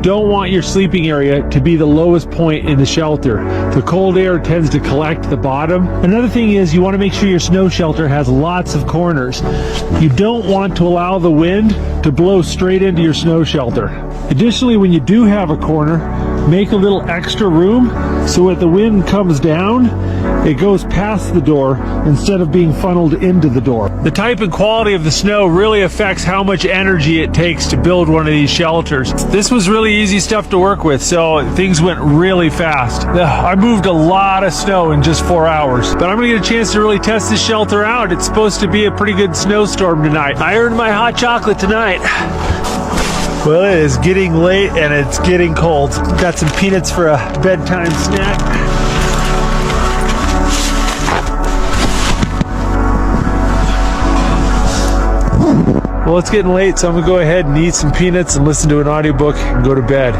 don't want your sleeping area to be the lowest point in the shelter. The cold air tends to collect at the bottom. Another thing is you want to make sure your snow shelter has lots of corners. You don't want to allow the wind to blow straight into your snow shelter. Additionally, when you do have a corner, make a little extra room so when the wind comes down, it goes past the door instead of being funneled into the door. The type and quality of the snow really affects how much energy it takes to build one of these shelters. This was really easy stuff to work with, so things went really fast. I moved a lot of snow in just 4 hours, but I'm gonna get a chance to really test this shelter out. It's supposed to be a pretty good snowstorm tonight. I earned my hot chocolate tonight. Well, it is getting late and it's getting cold. Got some peanuts for a bedtime snack. Well, it's getting late, so I'm gonna go ahead and eat some peanuts and listen to an audiobook and go to bed.